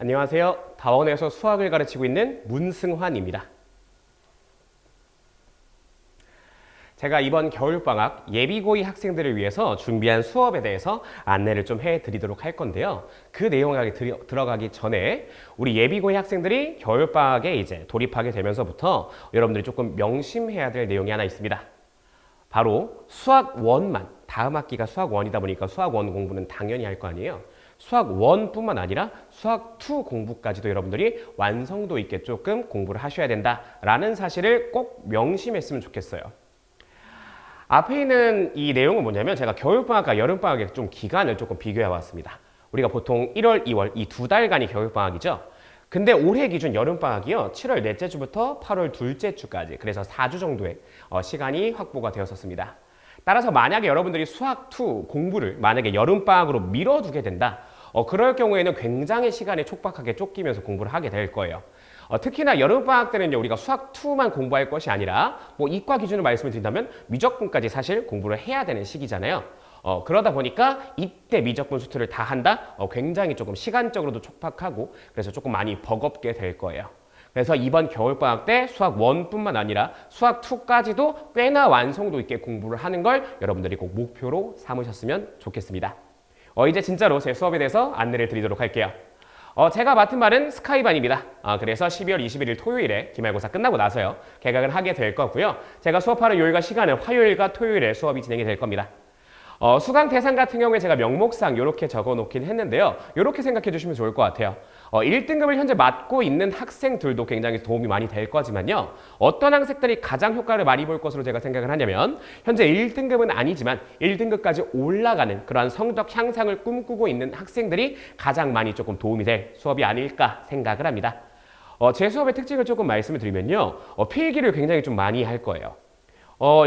안녕하세요. 다원에서 수학을 가르치고 있는 문승환입니다. 제가 이번 겨울방학 예비고이 학생들을 위해서 준비한 수업에 대해서 안내를 좀 해드리도록 할 건데요. 그 내용에 들어가기 전에 우리 예비고이 학생들이 겨울방학에 이제 돌입하게 되면서부터 여러분들이 조금 명심해야 될 내용이 하나 있습니다. 바로 수학 1만, 다음 학기가 수학 1이다 보니까 수학 1 공부는 당연히 할 거 아니에요. 수학 1뿐만 아니라 수학 2 공부까지도 여러분들이 완성도 있게 조금 공부를 하셔야 된다라는 사실을 꼭 명심했으면 좋겠어요. 앞에 있는 이 내용은 뭐냐면 제가 겨울방학과 여름방학의 좀 기간을 조금 비교해 봤습니다. 우리가 보통 1월, 2월 이 두 달간이 겨울방학이죠. 근데 올해 기준 여름방학이요. 7월 넷째 주부터 8월 둘째 주까지 그래서 4주 정도의 시간이 확보가 되었었습니다. 따라서 만약에 여러분들이 수학 2 공부를 만약에 여름방학으로 미뤄두게 된다. 그럴 경우에는 굉장히 시간이 촉박하게 쫓기면서 공부를 하게 될 거예요. 특히나 여름방학 때는 우리가 수학 2만 공부할 것이 아니라 이과 기준으로 말씀을 드린다면 미적분까지 사실 공부를 해야 되는 시기잖아요. 그러다 보니까 이때 미적분 수투를 다 한다? 굉장히 조금 시간적으로도 촉박하고 그래서 조금 많이 버겁게 될 거예요. 그래서 이번 겨울방학 때 수학 1뿐만 아니라 수학 2까지도 꽤나 완성도 있게 공부를 하는 걸 여러분들이 꼭 목표로 삼으셨으면 좋겠습니다. 이제 진짜로 제 수업에 대해서 안내를 드리도록 할게요. 제가 맡은 반은 스카이반입니다. 그래서 12월 21일 토요일에 기말고사 끝나고 나서요. 개강을 하게 될 거고요. 제가 수업하는 요일과 시간은 화요일과 토요일에 수업이 진행이 될 겁니다. 수강 대상 같은 경우에 제가 명목상 이렇게 적어 놓긴 했는데요. 이렇게 생각해 주시면 좋을 것 같아요. 1등급을 현재 맡고 있는 학생들도 굉장히 도움이 많이 될 거지만요. 어떤 학생들이 가장 효과를 많이 볼 것으로 제가 생각을 하냐면 현재 1등급은 아니지만 1등급까지 올라가는 그러한 성적 향상을 꿈꾸고 있는 학생들이 가장 많이 조금 도움이 될 수업이 아닐까 생각을 합니다. 제 수업의 특징을 조금 말씀을 드리면요. 필기를 굉장히 좀 많이 할 거예요.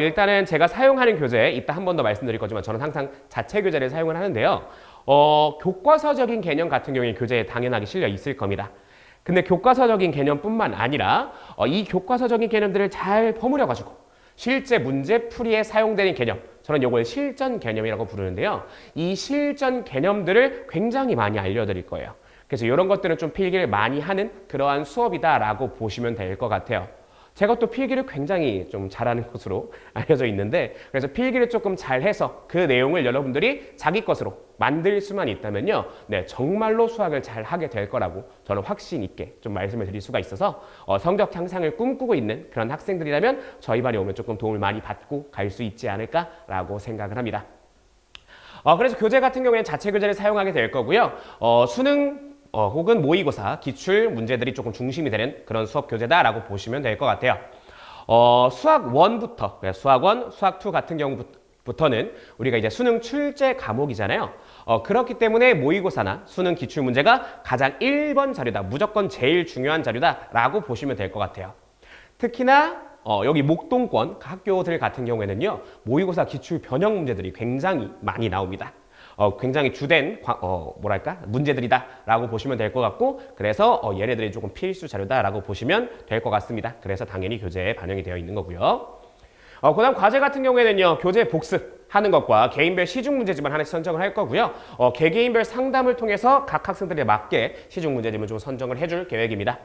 일단은 제가 사용하는 교재, 이따 한 번 더 말씀드릴 거지만 저는 항상 자체 교재를 사용을 하는데요. 교과서적인 개념 같은 경우에 교재에 당연하게 실려 있을 겁니다. 근데 교과서적인 개념뿐만 아니라 이 교과서적인 개념들을 잘 버무려가지고 실제 문제 풀이에 사용되는 개념, 저는 이걸 실전 개념이라고 부르는데요. 이 실전 개념들을 굉장히 많이 알려드릴 거예요. 그래서 이런 것들은 좀 필기를 많이 하는 그러한 수업이다라고 보시면 될 것 같아요. 제가 또 필기를 굉장히 좀 잘하는 것으로 알려져 있는데 그래서 필기를 조금 잘해서 그 내용을 여러분들이 자기 것으로 만들 수만 있다면요. 네, 정말로 수학을 잘 하게 될 거라고 저는 확신 있게 좀 말씀을 드릴 수가 있어서 성적 향상을 꿈꾸고 있는 그런 학생들이라면 저희 반에 오면 조금 도움을 많이 받고 갈 수 있지 않을까라고 생각을 합니다. 그래서 교재 같은 경우에는 자체 교재를 사용하게 될 거고요. 수능 혹은 모의고사, 기출 문제들이 조금 중심이 되는 그런 수업 교재다라고 보시면 될 것 같아요. 수학 1부터, 수학 1, 수학 2 같은 경우부터는 우리가 이제 수능 출제 과목이잖아요. 그렇기 때문에 모의고사나 수능 기출 문제가 가장 1번 자료다, 무조건 제일 중요한 자료다라고 보시면 될 것 같아요. 특히나 여기 목동권 학교들 같은 경우에는요, 모의고사 기출 변형 문제들이 굉장히 많이 나옵니다. 굉장히 주된 문제들이다라고 보시면 될 것 같고 그래서 얘네들이 조금 필수 자료다라고 보시면 될 것 같습니다. 그래서 당연히 교재에 반영이 되어 있는 거고요. 그다음 과제 같은 경우에는요. 교재 복습하는 것과 개인별 시중 문제집만 하나씩 선정을 할 거고요. 개개인별 상담을 통해서 각 학생들에 맞게 시중 문제집을 좀 선정을 해줄 계획입니다.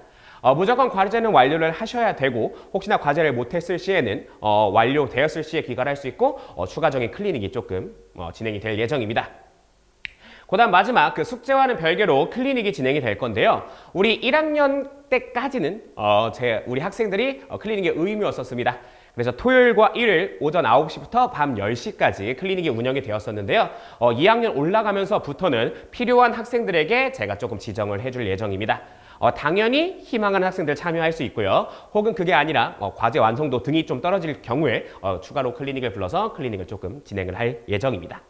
무조건 과제는 완료를 하셔야 되고 혹시나 과제를 못했을 시에는 완료되었을 시에 귀가할 수 있고 추가적인 클리닉이 조금 진행이 될 예정입니다. 그다음 마지막 숙제와는 별개로 클리닉이 진행이 될 건데요. 우리 1학년 때까지는 우리 학생들이 클리닉의 의무였었습니다. 그래서 토요일과 일요일 오전 9시부터 밤 10시까지 클리닉이 운영이 되었었는데요. 2학년 올라가면서부터는 필요한 학생들에게 제가 조금 지정을 해줄 예정입니다. 당연히 희망하는 학생들 참여할 수 있고요. 혹은 그게 아니라 과제 완성도 등이 좀 떨어질 경우에 추가로 클리닉을 불러서 클리닉을 조금 진행을 할 예정입니다.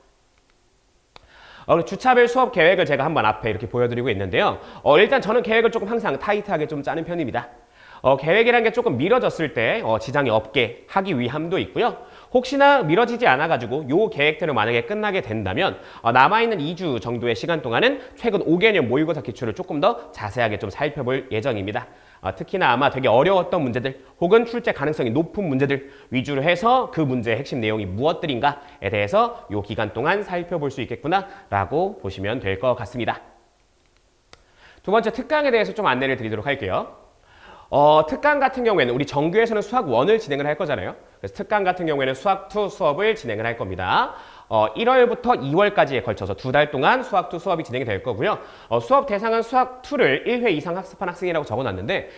주차별 수업 계획을 제가 한번 앞에 이렇게 보여드리고 있는데요. 일단 저는 계획을 조금 항상 타이트하게 좀 짜는 편입니다. 계획이라는 게 조금 미뤄졌을 때 지장이 없게 하기 위함도 있고요. 혹시나 미뤄지지 않아가지고 요 계획대로 만약에 끝나게 된다면 남아있는 2주 정도의 시간 동안은 최근 5개년 모의고사 기출을 조금 더 자세하게 좀 살펴볼 예정입니다. 특히나 아마 되게 어려웠던 문제들 혹은 출제 가능성이 높은 문제들 위주로 해서 그 문제의 핵심 내용이 무엇들인가에 대해서 요 기간 동안 살펴볼 수 있겠구나라고 보시면 될 것 같습니다. 두 번째 특강에 대해서 좀 안내를 드리도록 할게요. 특강 같은 경우에는 우리 정규에서는 수학 1을 진행을 할 거잖아요. 그래서 특강 같은 경우에는 수학 2 수업을 진행을 할 겁니다. 1월부터 2월까지에 걸쳐서 2달 동안 수학 2 수업이 진행이 될 거고요. 수업 대상은 수학 2를 1회 이상 학습한 학생이라고 적어놨는데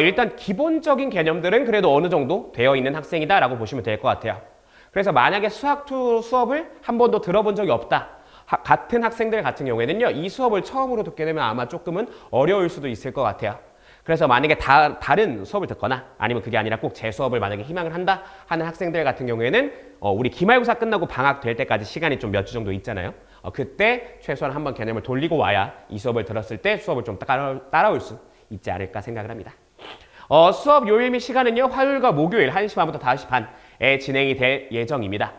일단 기본적인 개념들은 그래도 어느 정도 되어 있는 학생이다라고 보시면 될 것 같아요. 그래서 만약에 수학 2 수업을 한 번도 들어본 적이 없다. 같은 학생들 같은 경우에는요. 이 수업을 처음으로 듣게 되면 아마 조금은 어려울 수도 있을 것 같아요. 그래서 만약에 다른 수업을 듣거나 아니면 그게 아니라 꼭 제 수업을 만약에 희망을 한다 하는 학생들 같은 경우에는 우리 기말고사 끝나고 방학 될 때까지 시간이 좀 몇 주 정도 있잖아요. 그때 최소한 한번 개념을 돌리고 와야 이 수업을 들었을 때 수업을 좀 따라올 수 있지 않을까 생각을 합니다. 수업 요일 및 시간은요. 화요일과 목요일 1시 반부터 5시 반에 진행이 될 예정입니다.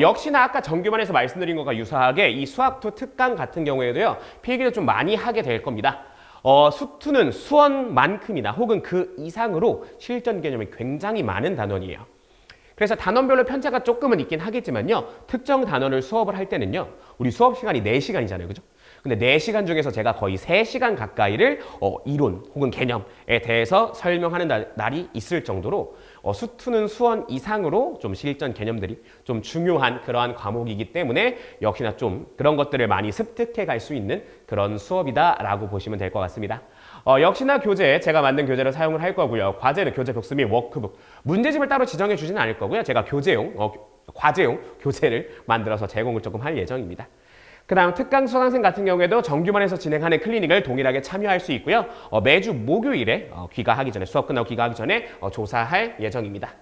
역시나 아까 정규반에서 말씀드린 것과 유사하게 이 수학2 특강 같은 경우에도요. 필기를 좀 많이 하게 될 겁니다. 수2는 수원만큼이나 혹은 그 이상으로 실전 개념이 굉장히 많은 단원이에요. 그래서 단원별로 편차가 조금은 있긴 하겠지만요. 특정 단원을 수업을 할 때는요. 우리 수업 시간이 4시간이잖아요. 그죠? 근데 4시간 중에서 제가 거의 3시간 가까이를 이론 혹은 개념에 대해서 설명하는 날이 있을 정도로 수2는 수원 이상으로 좀 실전 개념들이 좀 중요한 그러한 과목이기 때문에 역시나 좀 그런 것들을 많이 습득해 갈 수 있는 그런 수업이다라고 보시면 될 것 같습니다. 역시나 교재, 제가 만든 교재를 사용을 할 거고요. 과제는 교재 복습 및 워크북, 문제집을 따로 지정해 주지는 않을 거고요. 제가 교재용, 과제용 교재를 만들어서 제공을 조금 할 예정입니다. 그 다음 특강 수강생 같은 경우에도 정규반에서 진행하는 클리닉을 동일하게 참여할 수 있고요. 매주 목요일에 귀가하기 전에, 수업 끝나고 귀가하기 전에 조사할 예정입니다.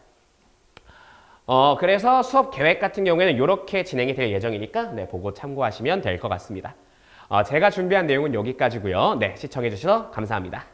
그래서 수업 계획 같은 경우에는 이렇게 진행이 될 예정이니까 보고 참고하시면 될 것 같습니다. 제가 준비한 내용은 여기까지고요. 시청해 주셔서 감사합니다.